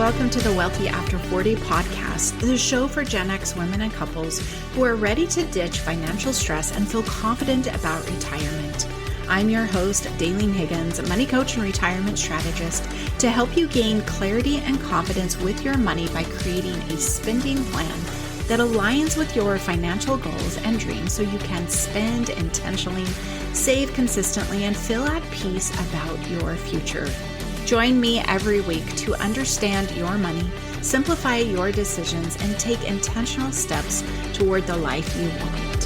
welcome to the Wealthy After 40 podcast, the show for Gen X women and couples who are ready to ditch financial stress and feel confident about retirement. I'm your host, Daleen Higgins, money coach and retirement strategist, to help you gain clarity and confidence with your money by creating a spending plan that aligns with your financial goals and dreams so you can spend intentionally, save consistently, and feel at peace about your future. Join me every week to understand your money, simplify your decisions, and take intentional steps toward the life you want.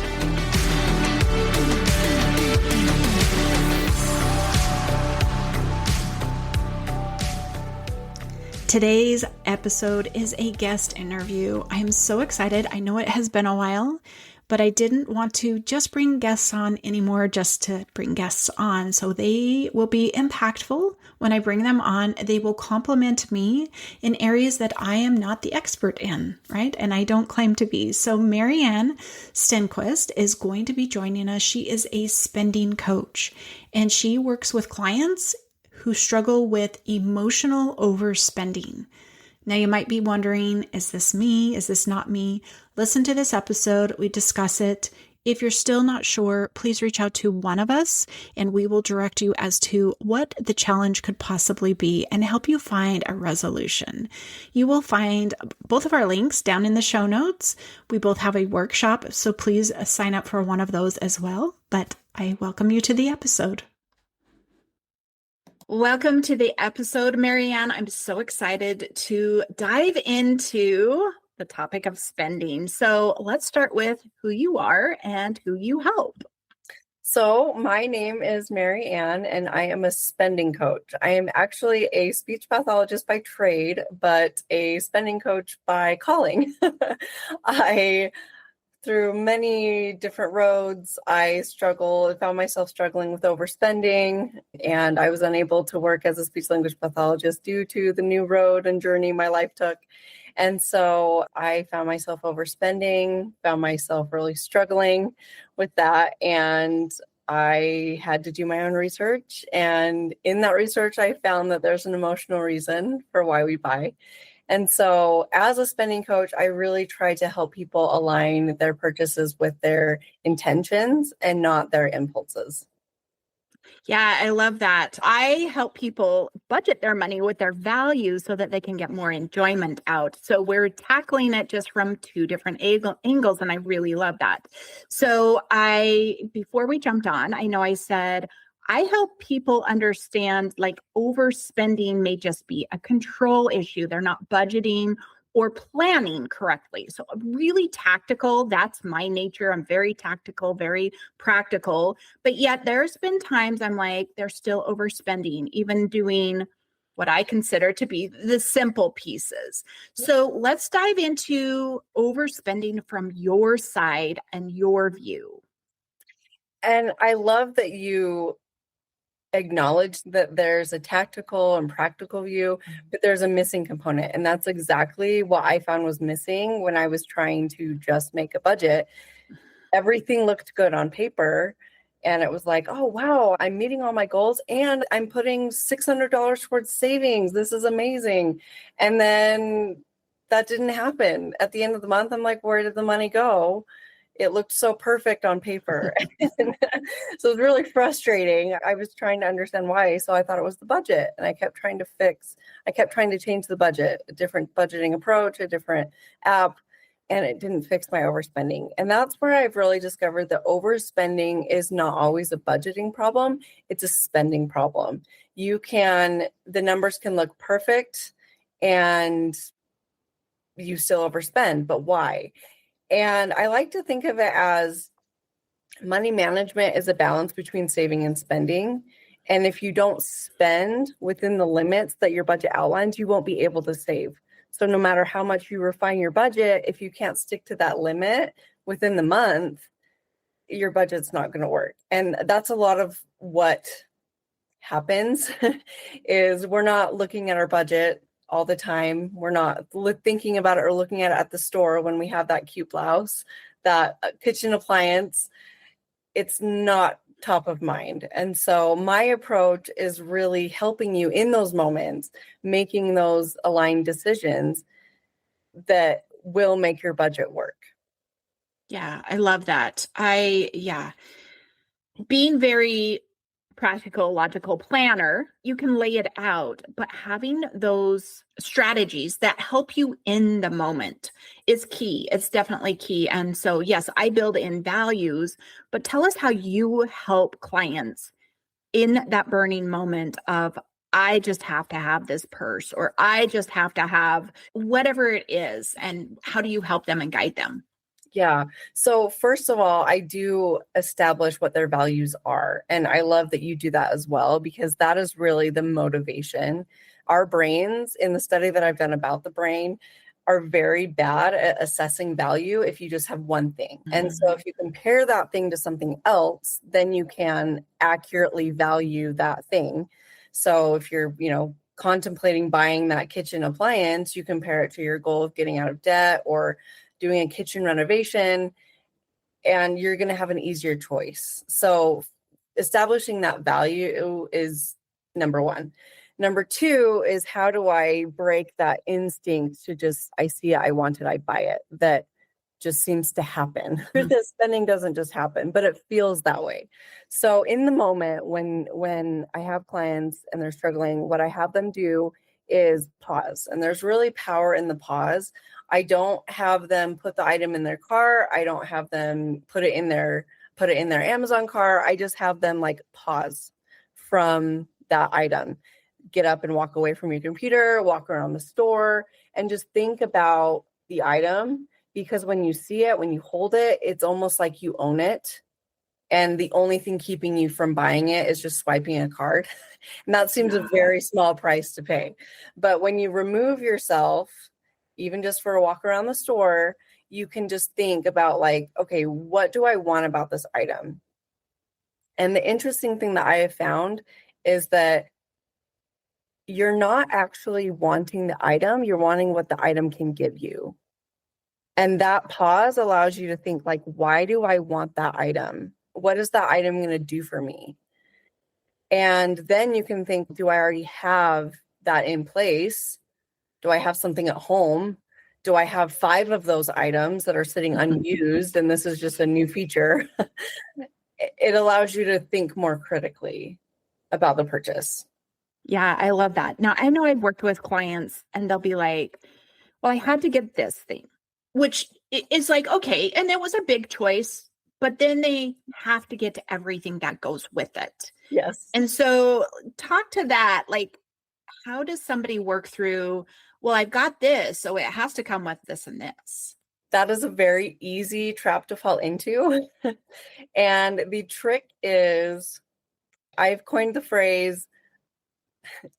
Today's episode is a guest interview. I'm so excited. I know it has been a while, but I didn't want to just bring guests on anymore just to bring guests on. So they will be impactful when I bring them on. They will complement me in areas that I am not the expert in, right? And I don't claim to be. So Mary Ann Stenquist is going to be joining us. She is a spending coach, and she works with clients who struggle with emotional overspending. Now, you might be wondering, is this me? Is this not me? Listen to this episode. We discuss it. If you're still not sure, please reach out to one of us and we will direct you as to what the challenge could possibly be and help you find a resolution. You will find both of our links down in the show notes. We both have a workshop, so please sign up for one of those as well. But I welcome you to the episode. Welcome to the episode, Mary Ann. I'm so excited to dive into the topic of spending. So let's start with who you are and who you help. So my name is Mary Ann, and I am a spending coach. I am actually a speech pathologist by trade, but a spending coach by calling. Through many different roads, I found myself struggling with overspending, and I was unable to work as a speech language pathologist due to the new road and journey my life took. And so I found myself overspending, found myself really struggling with that. And I had to do my own research. And in that research, I found that there's an emotional reason for why we buy. And so as a spending coach, I really try to help people align their purchases with their intentions and not their impulses. Yeah, I love that. I help people budget their money with their values so that they can get more enjoyment out. So we're tackling it just from two different angles, and I really love that. So before we jumped on, I know I said, I help people understand like overspending may just be a control issue. They're not budgeting or planning correctly. So really tactical. That's my nature. I'm very tactical, very practical. But yet there's been times I'm like, they're still overspending, even doing what I consider to be the simple pieces. So let's dive into overspending from your side and your view. And I love that you acknowledge that there's a tactical and practical view, but there's a missing component. And that's exactly what I found was missing when I was trying to just make a budget. Everything looked good on paper. And it was like, oh, wow, I'm meeting all my goals and I'm putting $600 towards savings. This is amazing. And then that didn't happen. At the end of the month, I'm like, where did the money go? It looked so perfect on paper. So it was really frustrating. I was trying to understand why. So I thought it was the budget. And I kept trying to change the budget, a different budgeting approach, a different app, and it didn't fix my overspending. And that's where I've really discovered that overspending is not always a budgeting problem. It's a spending problem. The numbers can look perfect and you still overspend, but why? And I like to think of it as money management is a balance between saving and spending. And if you don't spend within the limits that your budget outlines, you won't be able to save. So no matter how much you refine your budget, if you can't stick to that limit within the month, your budget's not going to work. And that's a lot of what happens is we're not looking at our budget all the time. We're not thinking about it or looking at it at the store when we have that cute blouse, that kitchen appliance. It's not top of mind. And so my approach is really helping you in those moments, making those aligned decisions that will make your budget work. Yeah, I love that. Yeah, being very practical, logical planner, you can lay it out, but having those strategies that help you in the moment is key. It's definitely key. And so, yes, I build in values, but tell us how you help clients in that burning moment of, I just have to have this purse, or I just have to have whatever it is. And how do you help them and guide them? Yeah. So first of all, I do establish what their values are. And I love that you do that as well, because that is really the motivation. Our brains, in the study that I've done about the brain, are very bad at assessing value if you just have one thing. And so if you compare that thing to something else, then you can accurately value that thing. So if you're, contemplating buying that kitchen appliance, you compare it to your goal of getting out of debt or doing a kitchen renovation, and you're going to have an easier choice. So establishing that value is number one. Number two is, how do I break that instinct to just, I see it, I want it, I buy it, that just seems to happen. The spending doesn't just happen, but it feels that way. So in the moment when I have clients and they're struggling, what I have them do is pause. And there's really power in the pause. I don't have them put the item in their car. I don't have them put it in their Amazon car. I just have them like pause from that item. Get up and walk away from your computer, walk around the store, and just think about the item. Because when you see it, when you hold it, it's almost like you own it. And the only thing keeping you from buying it is just swiping a card. And that seems a very small price to pay. But when you remove yourself, even just for a walk around the store, you can just think about like, okay, what do I want about this item? And the interesting thing that I have found is that you're not actually wanting the item, you're wanting what the item can give you. And that pause allows you to think like, why do I want that item? What is that item going to do for me? And then you can think, do I already have that in place? Do I have something at home? Do I have 5 of those items that are sitting unused? And this is just a new feature. It allows you to think more critically about the purchase. Yeah, I love that. Now, I know I've worked with clients and they'll be like, well, I had to get this thing, which is like, okay. And it was a big choice, but then they have to get to everything that goes with it. Yes. And so talk to that. Like, how does somebody work through, well, I've got this, so it has to come with this and this? That is a very easy trap to fall into. And the trick is, I've coined the phrase,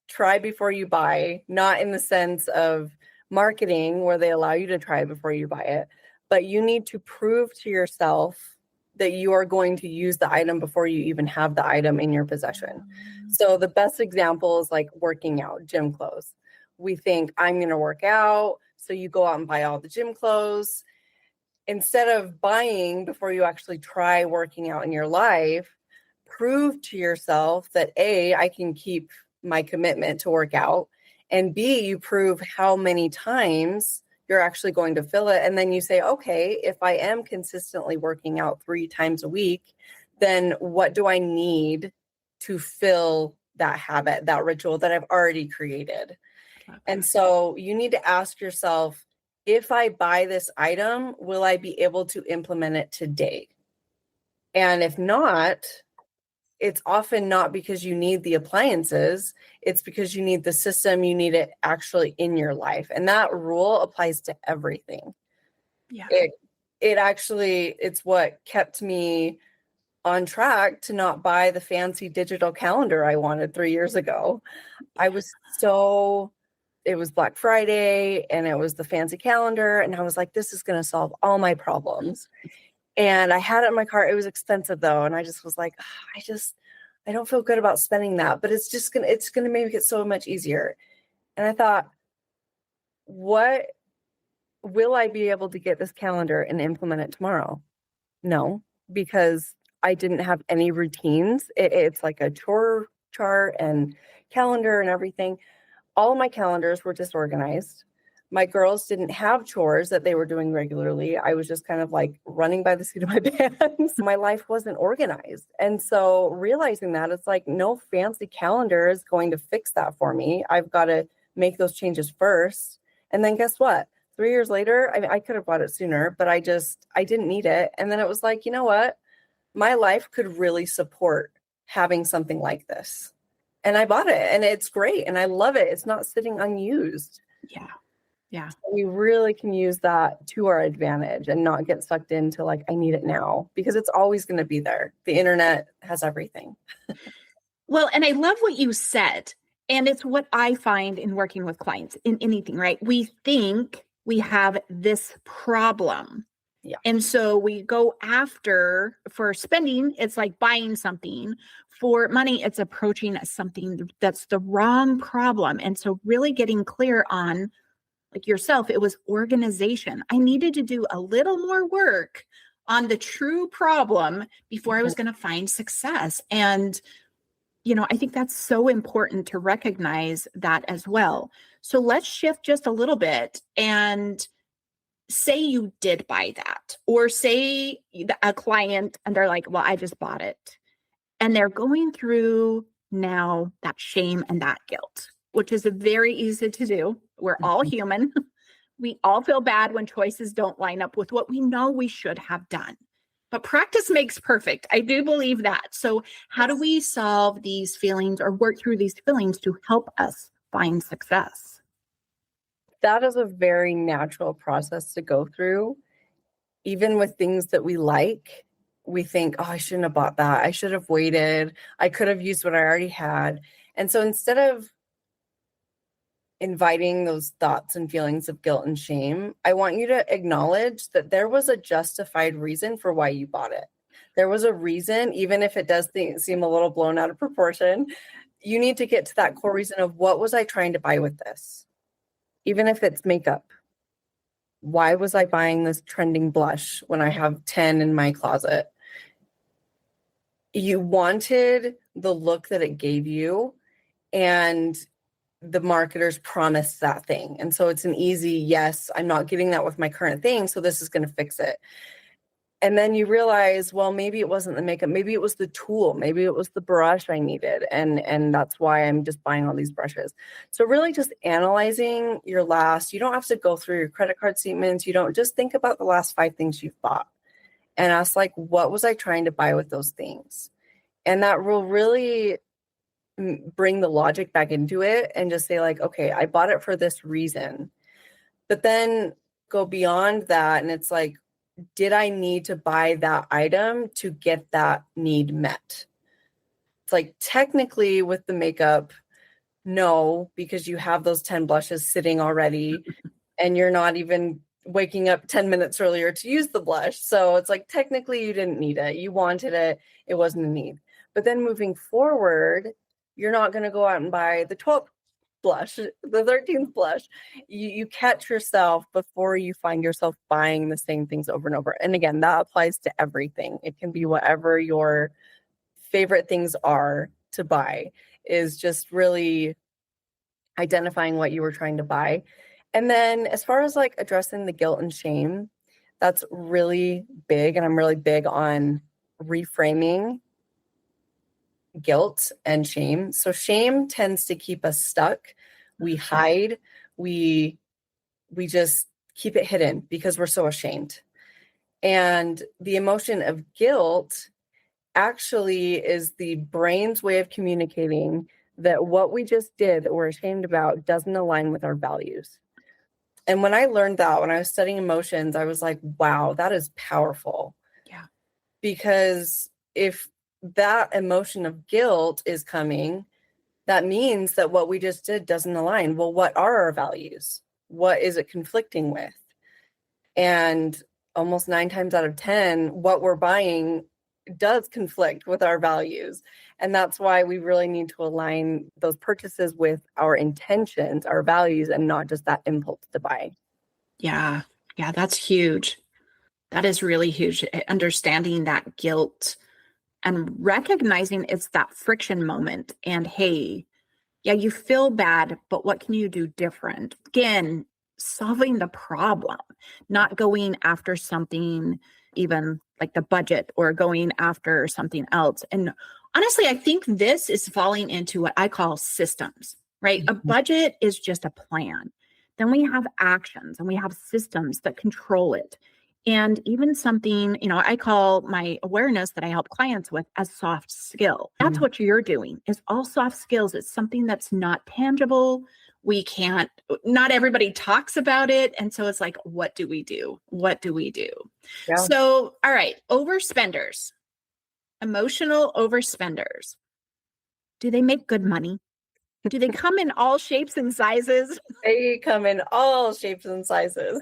try before you buy, not in the sense of marketing where they allow you to try before you buy it, but you need to prove to yourself that you are going to use the item before you even have the item in your possession. So the best example is like working out, gym clothes. We think, I'm going to work out. So you go out and buy all the gym clothes. Instead of buying before you actually try working out in your life, prove to yourself that A, I can keep my commitment to work out, and B, you prove how many times you're actually going to fill it. And then you say, okay, if I am consistently working out 3 times a week, then what do I need to fill that habit, that ritual that I've already created? And so you need to ask yourself, if I buy this item, will I be able to implement it today? And if not, it's often not because you need the appliances, it's because you need the system, you need it actually in your life. And that rule applies to everything. Yeah. It's what kept me on track to not buy the fancy digital calendar I wanted 3 years ago. It was Black Friday and it was the fancy calendar. And I was like, this is going to solve all my problems. And I had it in my car. It was expensive though. And I just was like, I don't feel good about spending that, but it's going to make it so much easier. And I thought, what will I be able to get this calendar and implement it tomorrow? No, because I didn't have any routines. It's like a chore chart and calendar and everything. All of my calendars were disorganized. My girls didn't have chores that they were doing regularly. I was just kind of like running by the seat of my pants. My life wasn't organized. And so realizing that, it's like no fancy calendar is going to fix that for me. I've got to make those changes first. And then guess what? 3 years later, I mean, I could have bought it sooner, but I didn't need it. And then it was like, you know what? My life could really support having something like this. And I bought it and it's great. And I love it. It's not sitting unused. Yeah. Yeah. We really can use that to our advantage and not get sucked into like, I need it now, because it's always going to be there. The internet has everything. Well, and I love what you said. And it's what I find in working with clients in anything, right? We think we have this problem. Yeah. And so we go after, for spending, it's like buying something. For money, it's approaching something that's the wrong problem. And so really getting clear on, like yourself, it was organization. I needed to do a little more work on the true problem before I was going to find success. And, you know, I think that's so important to recognize that as well. So let's shift just a little bit and say you did buy that, or say a client and they're like, well, I just bought it. And they're going through now that shame and that guilt, which is very easy to do. We're all human. We all feel bad when choices don't line up with what we know we should have done. But practice makes perfect. I do believe that. So how do we solve these feelings or work through these feelings to help us find success? That is a very natural process to go through. Even with things that we like, we think, oh, I shouldn't have bought that. I should have waited. I could have used what I already had. And so instead of inviting those thoughts and feelings of guilt and shame, I want you to acknowledge that there was a justified reason for why you bought it. There was a reason, even if it does seem a little blown out of proportion. You need to get to that core reason of, what was I trying to buy with this? Even if it's makeup. Why was I buying this trending blush when I have 10 in my closet? You wanted the look that it gave you, and the marketers promised that thing. And so it's an easy, yes, I'm not getting that with my current thing, so this is going to fix it. And then you realize, well, maybe it wasn't the makeup, maybe it was the tool, maybe it was the brush I needed. And that's why I'm just buying all these brushes. So really just analyzing your last, you don't have to go through your credit card statements. You don't, just think about the last 5 things you've bought and ask, like, what was I trying to buy with those things? And that will really bring the logic back into it and just say, like, okay, I bought it for this reason. But then go beyond that. And it's like, did I need to buy that item to get that need met? It's like, technically with the makeup, no, because you have those 10 blushes sitting already and you're not even waking up 10 minutes earlier to use the blush. So it's like, technically you didn't need it. You wanted it. It wasn't a need. But then moving forward, you're not going to go out and buy the 12th blush, the 13th blush. You catch yourself before you find yourself buying the same things over and over. And again, that applies to everything. It can be whatever your favorite things are to buy, is just really identifying what you were trying to buy. And then as far as like addressing the guilt and shame, that's really big. And I'm really big on reframing guilt and shame. So shame tends to keep us stuck. We hide, we just keep it hidden because we're so ashamed. And the emotion of guilt actually is the brain's way of communicating that what we just did that we're ashamed about doesn't align with our values. And when I learned that, when I was studying emotions, I was like, wow, that is powerful. Yeah. Because if that emotion of guilt is coming, that means that what we just did doesn't align. Well, what are our values? What is it conflicting with? And almost 9 times out of 10, what we're buying does conflict with our values. And that's why we really need to align those purchases with our intentions, our values, and not just that impulse to buy. Yeah. Yeah. That's huge. That is really huge. Understanding that guilt and recognizing it's that friction moment. And hey, yeah, you feel bad, but what can you do different? Again, solving the problem, not going after something even like the budget or going after something else. And honestly, I think this is falling into what I call systems, right? A budget is just a plan. Then we have actions and we have systems that control it. And even something, I call my awareness that I help clients with as soft skill. That's what you're doing is all soft skills. It's something that's not tangible. We can't, not everybody talks about it. And so it's like, what do we do? What do we do? Yeah. So, all right, overspenders, emotional overspenders. Do they make good money? Do they come in all shapes and sizes? They come in all shapes and sizes.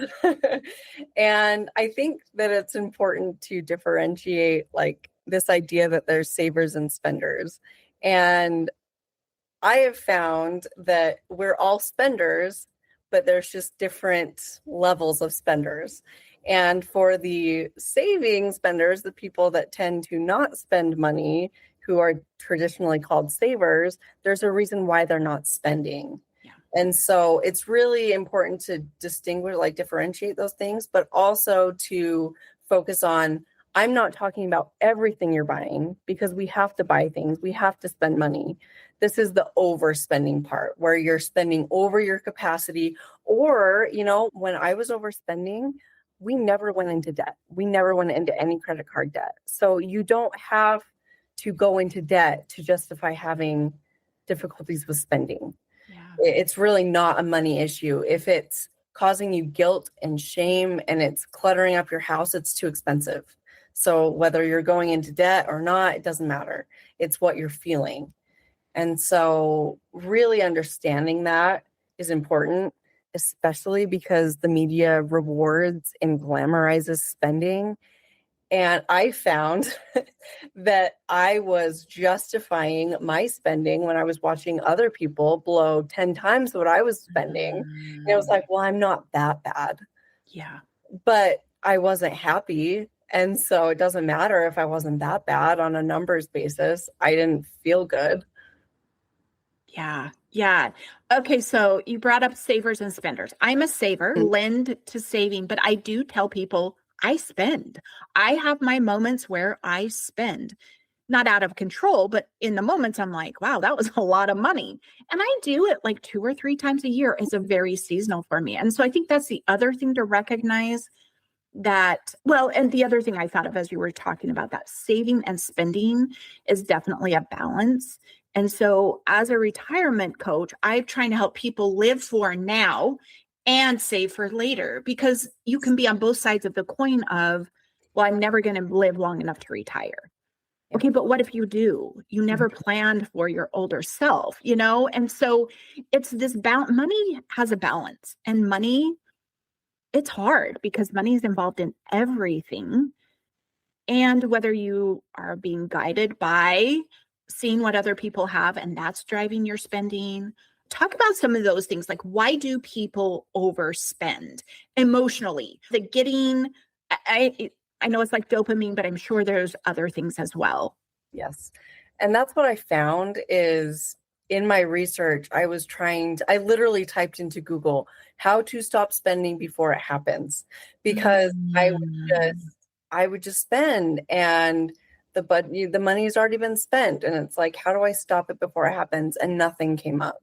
And I think that it's important to differentiate like this idea that there's savers and spenders. And I have found that we're all spenders, but there's just different levels of spenders. And for the saving spenders, the people that tend to not spend money, who are traditionally called savers, there's a reason why they're not spending. Yeah. And so it's really important to distinguish, like differentiate those things, but also to focus on, I'm not talking about everything you're buying because we have to buy things. We have to spend money. This is the overspending part where you're spending over your capacity. Or, when I was overspending, we never went into debt. We never went into any credit card debt. So you don't have to go into debt to justify having difficulties with spending. Yeah. It's really not a money issue. If it's causing you guilt and shame and it's cluttering up your house, it's too expensive. So whether you're going into debt or not, it doesn't matter. It's what you're feeling. And so really understanding that is important, especially because the media rewards and glamorizes spending. And I found that I was justifying my spending when I was watching other people blow 10 times what I was spending. And it was like, well, I'm not that bad. Yeah. But I wasn't happy. And so it doesn't matter if I wasn't that bad on a numbers basis. I didn't feel good. Yeah. Yeah. Okay. So you brought up savers and spenders. I'm a saver, lend to saving, but I do tell people I spend. I have my moments where I spend, not out of control, but in the moments I'm like, wow, that was a lot of money. And I do it like 2 or 3 times a year. It's a very seasonal for me. And so I think that's the other thing to recognize that, well, and the other thing I thought of as you were talking about that saving and spending is definitely a balance. And so as a retirement coach, I'm trying to help people live for now and save for later, because you can be on both sides of the coin of, well, I'm never going to live long enough to retire. Okay, but what if you do? You never planned for your older self, And so it's this balance. Money has a balance, and money, it's hard because money is involved in everything. And whether you are being guided by seeing what other people have and that's driving your spending, talk about some of those things. Like, why do people overspend emotionally? The getting, I know it's like dopamine, but I'm sure there's other things as well. Yes. And that's what I found is in my research, I literally typed into Google how to stop spending before it happens, because I would just spend, and the money has already been spent. And it's like, how do I stop it before it happens? And nothing came up.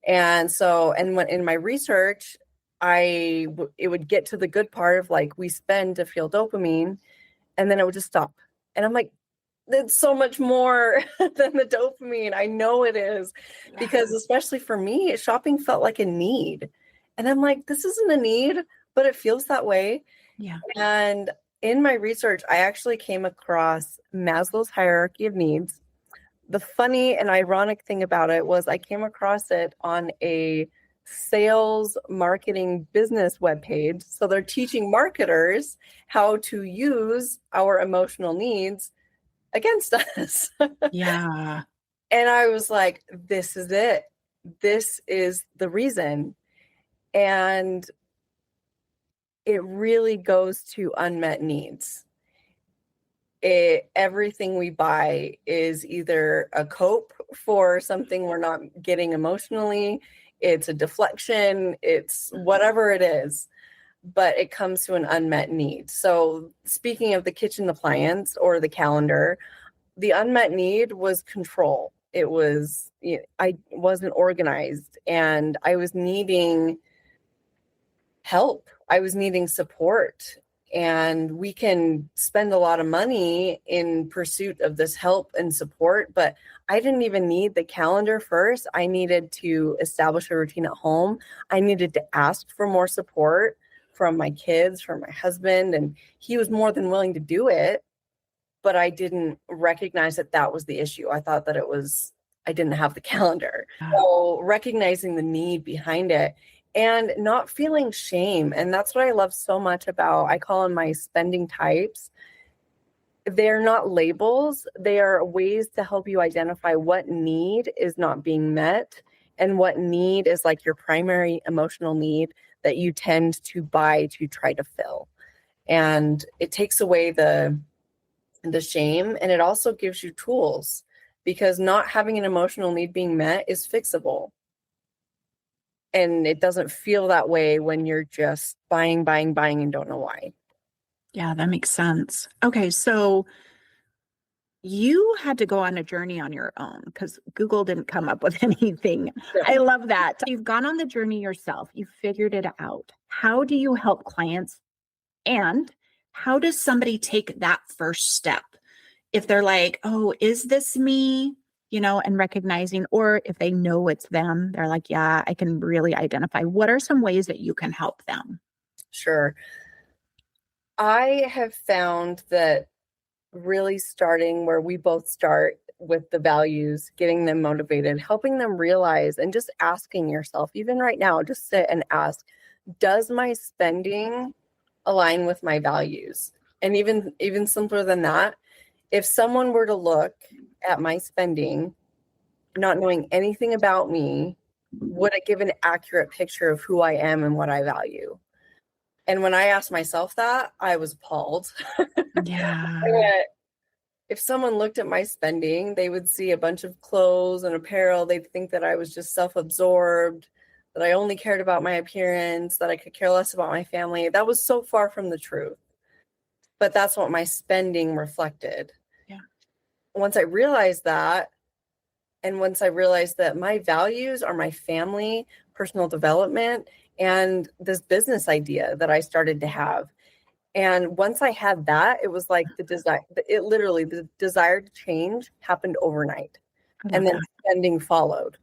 And so, and when in my research, it would get to the good part of like, we spend to feel dopamine, and then it would just stop. And I'm like, it's so much more than the dopamine. I know it is, because especially for me, shopping felt like a need. And I'm like, this isn't a need, but it feels that way. Yeah. And in my research, I actually came across Maslow's hierarchy of needs. The funny and ironic thing about it was I came across it on a sales marketing business webpage. So they're teaching marketers how to use our emotional needs against us. Yeah. And I was like, this is it. This is the reason. And it really goes to unmet needs. everything we buy is either a cope for something we're not getting emotionally, it's a deflection, it's whatever it is, but it comes to an unmet need. So speaking of the kitchen appliance or the calendar, the unmet need was control. It was, I wasn't organized and I was needing help. I was needing support. And we can spend a lot of money in pursuit of this help and support, but I didn't even need the calendar first. I needed to establish a routine at home. I needed to ask for more support from my kids, from my husband, and he was more than willing to do it. But I didn't recognize that that was the issue. I thought that I didn't have the calendar. So recognizing the need behind it and not feeling shame. And that's what I love so much about, I call them my spending types. They're not labels. They are ways to help you identify what need is not being met and what need is like your primary emotional need that you tend to buy to try to fill. And it takes away the shame, and it also gives you tools, because not having an emotional need being met is fixable. And it doesn't feel that way when you're just buying and don't know why. Yeah, that makes sense. Okay, so you had to go on a journey on your own because Google didn't come up with anything. I love that. You've gone on the journey yourself. You figured it out. How do you help clients? And how does somebody take that first step? If they're like, oh, is this me? And recognizing, or if they know it's them, they're like, yeah, I can really identify. What are some ways that you can help them? Sure. I have found that really starting where we both start with the values, getting them motivated, helping them realize, and just asking yourself, even right now, just sit and ask, does my spending align with my values? And even simpler than that, if someone were to look at my spending, not knowing anything about me, would it give an accurate picture of who I am and what I value? And when I asked myself that, I was appalled. Yeah. If someone looked at my spending, they would see a bunch of clothes and apparel. They'd think that I was just self-absorbed, that I only cared about my appearance, that I could care less about my family. That was so far from the truth. But that's what my spending reflected. Yeah. Once I realized that, and once I realized that my values are my family, personal development, and this business idea that I started to have. And once I had that, it was like the desire to change happened overnight. And then spending followed.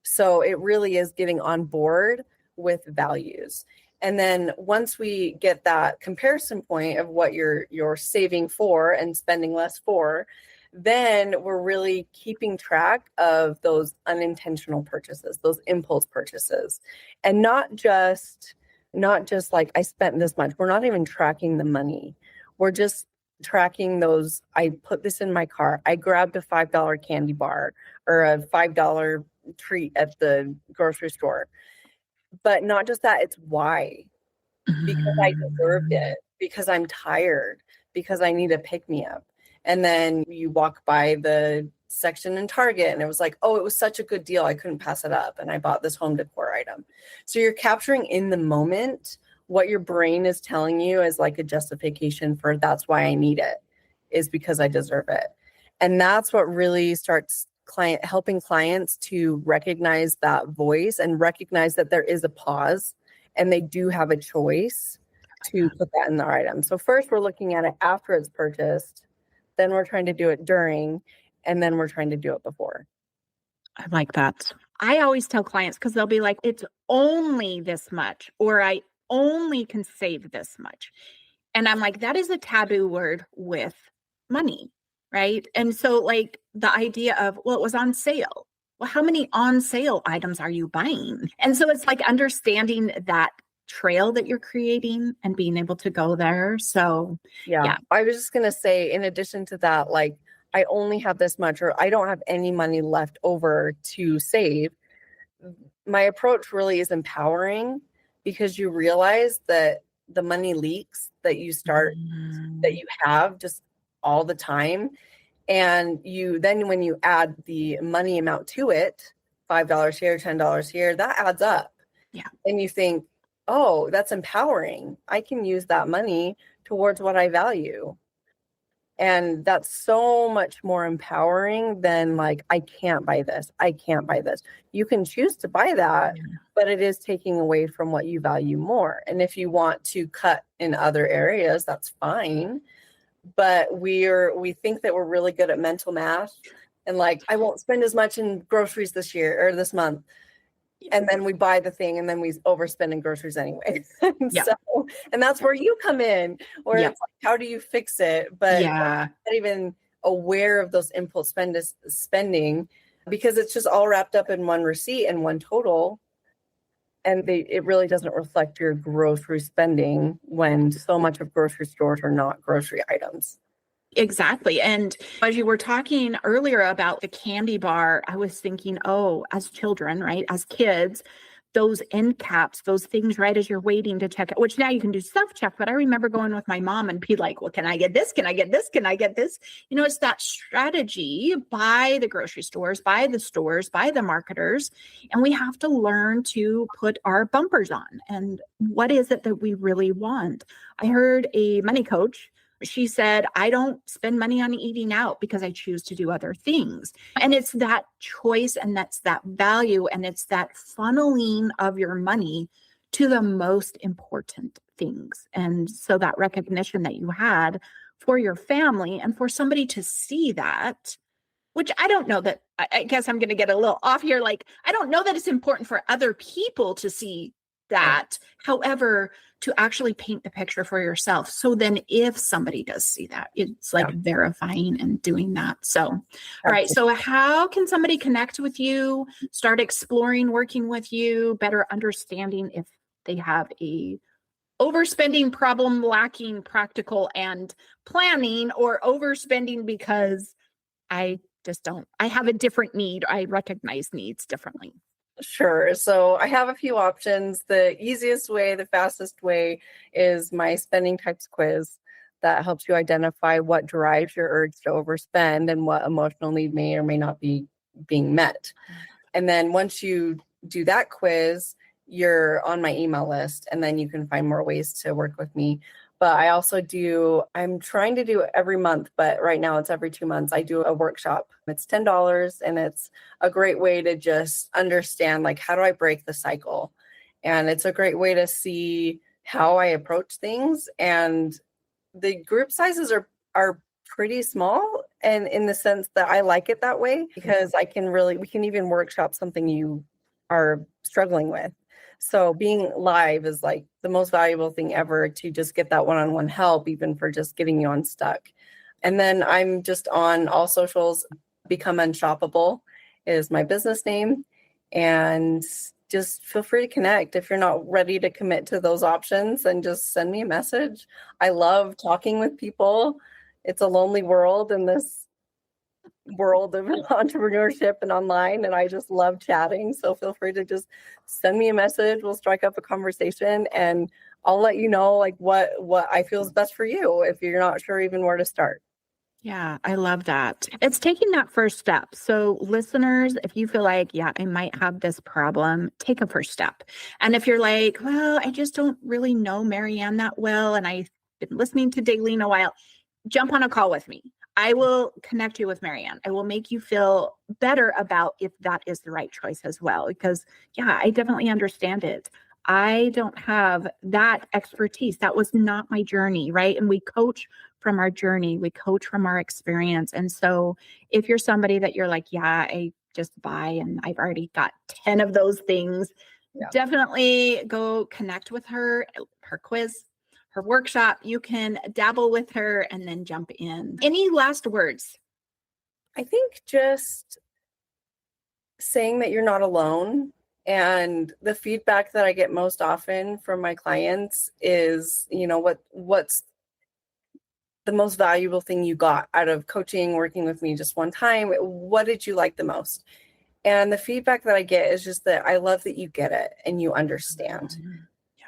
So it really is getting on board with values. And then once we get that comparison point of what you're saving for and spending less for, then we're really keeping track of those unintentional purchases, those impulse purchases, and not just like I spent this much. We're not even tracking the money. We're just tracking those. I put this in my car. I grabbed a $5 candy bar or a $5 treat at the grocery store. But not just that, it's why. Because I deserved it, because I'm tired, because I need a pick-me-up. And then you walk by the section in Target and it was like, oh, it was such a good deal, I couldn't pass it up. And I bought this home decor item. So you're capturing in the moment what your brain is telling you as like a justification for that's why I need it, is because I deserve it. And that's what really starts helping clients to recognize that voice and recognize that there is a pause and they do have a choice to put that in their item. So first we're looking at it after it's purchased, then we're trying to do it during, and then we're trying to do it before. I like that. I always tell clients, because they'll be like, it's only this much, or I only can save this much. And I'm like, that is a taboo word with money, right? And so like the idea of, well, it was on sale. Well, how many on sale items are you buying? And so it's like understanding that trail that you're creating and being able to go there. So yeah. I was just going to say, in addition to that, like I only have this much, or I don't have any money left over to save. My approach really is empowering, because you realize that the money leaks that you start, that you have just all the time. And when you add the money amount to it, $5 here, $10 here, that adds up. Yeah. And you think, oh, that's empowering. I can use that money towards what I value. And that's so much more empowering than like, I can't buy this. I can't buy this. You can choose to buy that, but it is taking away from what you value more. And if you want to cut in other areas, that's fine. But we think that we're really good at mental math and like, I won't spend as much in groceries this year or this month. And then we buy the thing and then we overspend in groceries anyway. And that's where you come in, where it's like, how do you fix it? But not even aware of those impulse spending, because it's just all wrapped up in one receipt and one total. And it really doesn't reflect your grocery spending when so much of grocery stores are not grocery items. Exactly. And as you were talking earlier about the candy bar, I was thinking, as children, right? As kids, those end caps, those things, right? As you're waiting to check out, which now you can do self-check, but I remember going with my mom and be like, well, can I get this? Can I get this? Can I get this? It's that strategy by the grocery stores, by the stores, by the marketers. And we have to learn to put our bumpers on. And what is it that we really want? I heard a money coach. She said, I don't spend money on eating out because I choose to do other things. And it's that choice, and that's that value, and it's that funneling of your money to the most important things. And so that recognition that you had for your family and for somebody to see that, which I don't know that, I guess I'm going to get a little off here. Like, I don't know that it's important for other people to see that. However, to actually paint the picture for yourself. So then if somebody does see that, it's like verifying and doing that. So, all right. So how can somebody connect with you, start exploring, working with you, better understanding if they have a overspending problem, lacking practical and planning, or overspending because I have a different need. I recognize needs differently. Sure. So I have a few options. The easiest way, the fastest way is my spending types quiz that helps you identify what drives your urge to overspend and what emotional need may or may not be being met. And then once you do that quiz, you're on my email list, and then you can find more ways to work with me. But I also I'm trying to do it every month, but right now it's every 2 months. I do a workshop. It's $10, and it's a great way to just understand, like, how do I break the cycle? And it's a great way to see how I approach things. And the group sizes are pretty small, and in the sense that I like it that way, because we can even workshop something you are struggling with. So being live is like the most valuable thing ever, to just get that one-on-one help, even for just getting you unstuck. And then I'm just on all socials. Become Unshoppable is my business name. And just feel free to connect. If you're not ready to commit to those options, then just send me a message. I love talking with people. It's a lonely world in this world of entrepreneurship and online, and I just love chatting. So feel free to just send me a message. We'll strike up a conversation, and I'll let you know like what I feel is best for you if you're not sure even where to start. Yeah, I love that. It's taking that first step. So listeners, if you feel like, I might have this problem, take a first step. And if you're like, well, I just don't really know Mary Ann that well, and I've been listening to Daylene a while, jump on a call with me. I will connect you with Mary Ann. I will make you feel better about if that is the right choice as well. Because I definitely understand it. I don't have that expertise. That was not my journey, right? And we coach from our journey. We coach from our experience. And so if you're somebody that you're like, I just buy and I've already got 10 of those things, definitely go connect with her quiz, her workshop. You can dabble with her and then jump in. Any last words? I think just saying that you're not alone. And the feedback that I get most often from my clients is, what's the most valuable thing you got out of coaching, working with me just one time? What did you like the most? And the feedback that I get is just that I love that you get it and you understand.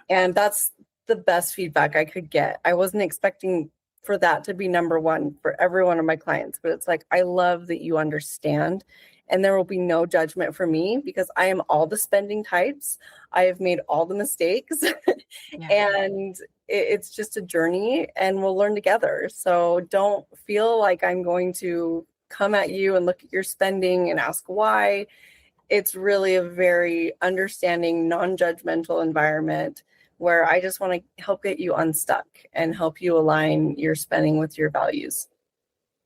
And that's the best feedback I could get. I wasn't expecting for that to be number one for every one of my clients. But it's like, I love that you understand, and there will be no judgment for me because I am all the spending types. I have made all the mistakes and it's just a journey, and we'll learn together. So don't feel like I'm going to come at you and look at your spending and ask why. It's really a very understanding, non-judgmental environment where I just want to help get you unstuck and help you align your spending with your values.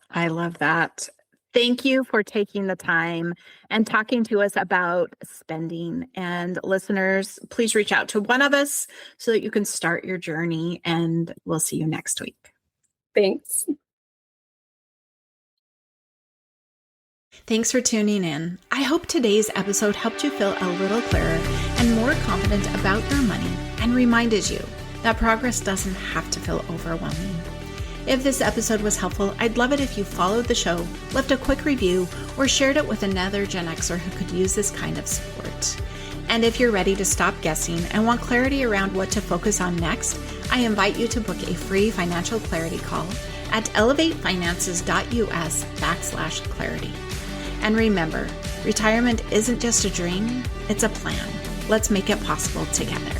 I love that. Thank you for taking the time and talking to us about spending. And listeners, please reach out to one of us so that you can start your journey, and we'll see you next week. Thanks. Thanks for tuning in. I hope today's episode helped you feel a little clearer and more confident about your money and reminded you that progress doesn't have to feel overwhelming. If this episode was helpful, I'd love it if you followed the show, left a quick review, or shared it with another Gen Xer who could use this kind of support. And if you're ready to stop guessing and want clarity around what to focus on next, I invite you to book a free financial clarity call at elevatefinances.us/clarity. And remember, retirement isn't just a dream, it's a plan. Let's make it possible together.